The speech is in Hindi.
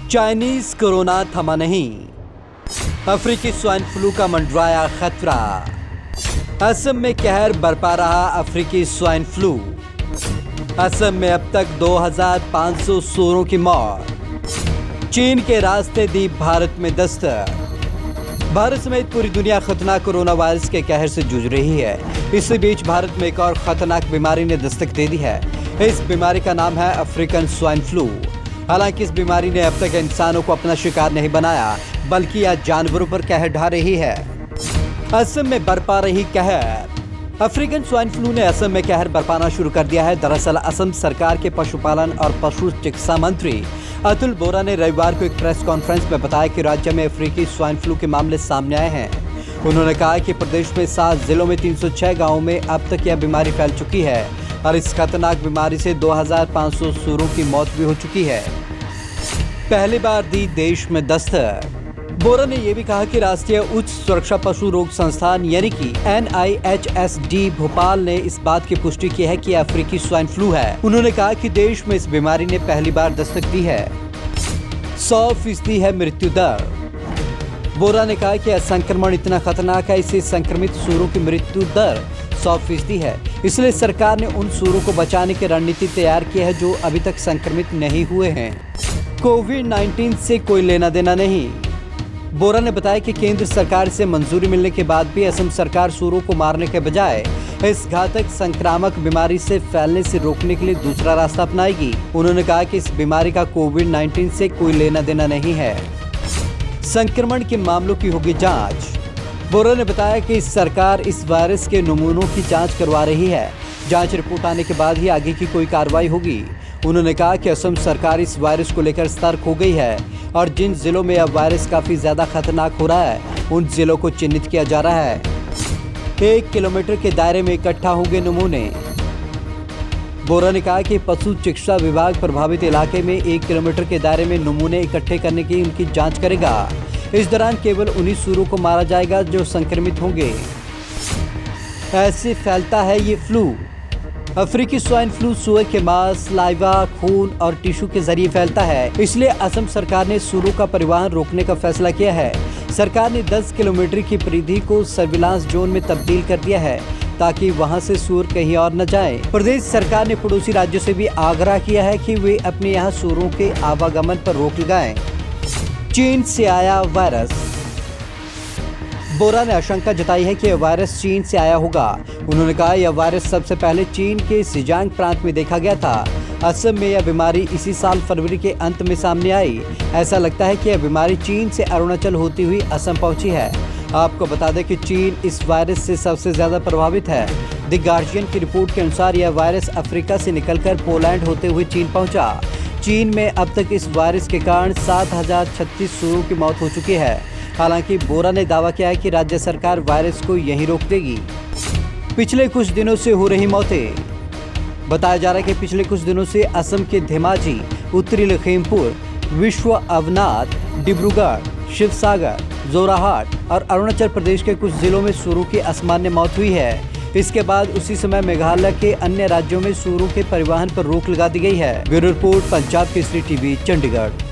चाइनीज कोरोना थमा नहीं, अफ्रीकी स्वाइन फ्लू का मंडराया खतरा। असम में कहर बरपा रहा अफ्रीकी स्वाइन फ्लू। असम में अब तक 2500 सूरों की मौत। चीन के रास्ते दी भारत में दस्तक। भारत समेत पूरी दुनिया खतरनाक कोरोना वायरस के कहर से जूझ रही है। इसी बीच भारत में एक और खतरनाक बीमारी ने दस्तक दे दी है। इस बीमारी का नाम है अफ्रीकन स्वाइन फ्लू। हालांकि इस बीमारी ने अब तक इंसानों को अपना शिकार नहीं बनाया, बल्कि यह जानवरों पर कहर ढा रही है। असम में बरपा रही कहर। अफ्रीकन स्वाइन फ्लू ने असम में कहर बरपाना शुरू कर दिया है। दरअसल असम सरकार के पशुपालन और पशु चिकित्सा मंत्री अतुल बोरा ने रविवार को एक प्रेस कॉन्फ्रेंस में बताया कि राज्य में अफ्रीकी स्वाइन फ्लू के मामले सामने आए हैं। उन्होंने कहा कि प्रदेश में 7 जिलों में 306 गाँवों में अब तक यह बीमारी फैल चुकी है और इस खतरनाक बीमारी से 2500 सूरों की मौत भी हो चुकी है। पहली बार दी देश में दस्तक। बोरा ने यह भी कहा कि राष्ट्रीय उच्च सुरक्षा पशु रोग संस्थान यानी कि NIHSD भोपाल ने इस बात की पुष्टि की है कि अफ्रीकी स्वाइन फ्लू है। उन्होंने कहा कि देश में इस बीमारी ने पहली बार दस्तक दी है। 100% है मृत्यु दर। बोरा ने कहा कि यह संक्रमण इतना खतरनाक है, इससे संक्रमित सूरों की मृत्यु दर 100% है। इसलिए सरकार ने उन सूरों को बचाने की रणनीति तैयार की है जो अभी तक संक्रमित नहीं हुए हैं। कोविड-19 से कोई लेना देना नहीं। बोरा ने बताया कि केंद्र सरकार से मंजूरी मिलने के बाद भी असम सरकार सूरों को मारने के बजाय इस घातक संक्रामक बीमारी से फैलने से रोकने के लिए दूसरा रास्ता अपनाएगी। उन्होंने कहा कि इस बीमारी का कोविड-19 से कोई लेना देना नहीं है। संक्रमण के मामलों की होगी जांच। बोरा ने बताया कि सरकार इस वायरस के नमूनों की जांच करवा रही है। जांच रिपोर्ट आने के बाद ही आगे की कोई कार्रवाई होगी। उन्होंने कहा कि असम सरकार इस वायरस को लेकर सतर्क हो गई है और जिन जिलों में यह वायरस काफी ज्यादा खतरनाक हो रहा है उन जिलों को चिन्हित किया जा रहा है। 1 किलोमीटर के दायरे में इकट्ठा होंगे नमूने। बोरा ने कहा कि पशु चिकित्सा विभाग प्रभावित इलाके में 1 किलोमीटर के दायरे में नमूने इकट्ठे करने की उनकी जांच करेगा। इस दौरान केवल उन्हीं सूरों को मारा जाएगा जो संक्रमित होंगे। ऐसे फैलता है ये फ्लू। अफ्रीकी स्वाइन फ्लू सुअर के मांस, लाइवा, खून और टिश्यू के जरिए फैलता है। इसलिए असम सरकार ने सूरों का परिवहन रोकने का फैसला किया है। सरकार ने 10 किलोमीटर की परिधि को सर्विलांस जोन में तब्दील कर दिया है ताकि वहां से सूअर कहीं और न जाए। प्रदेश सरकार ने पड़ोसी राज्यों से भी आग्रह किया है कि वे अपने यहाँ सूरों के आवागमन पर रोक लगाएं। चीन से आया वायरस। बोरा ने आशंका जताई है कि यह वायरस चीन से आया होगा। उन्होंने कहा यह वायरस सबसे पहले चीन के सिजांग प्रांत में देखा गया था। असम में यह बीमारी इसी साल फरवरी के अंत में सामने आई। ऐसा लगता है कि यह बीमारी चीन से अरुणाचल होती हुई असम पहुंची है। आपको बता दें कि चीन इस वायरस से सबसे ज्यादा प्रभावित है। द गार्जियन की रिपोर्ट के अनुसार यह वायरस अफ्रीका से निकलकर पोलैंड होते हुए चीन पहुंचा। चीन में अब तक इस वायरस के कारण 7036 सूरों की मौत हो चुकी है। हालांकि बोरा ने दावा किया है कि राज्य सरकार वायरस को यहीं रोक देगी। पिछले कुछ दिनों से हो रही मौतें। बताया जा रहा है कि पिछले कुछ दिनों से असम के धेमाजी, उत्तरी लखीमपुर, विश्व अवनाथ, डिब्रूगढ़, शिवसागर, जोराहाट और अरुणाचल प्रदेश के कुछ जिलों में सूरों की असामान्य मौत हुई है। इसके बाद उसी समय मेघालय के अन्य राज्यों में सूरों के परिवहन पर रोक लगा दी गई है। Bureau report, Punjab Kesari TV, Chandigarh.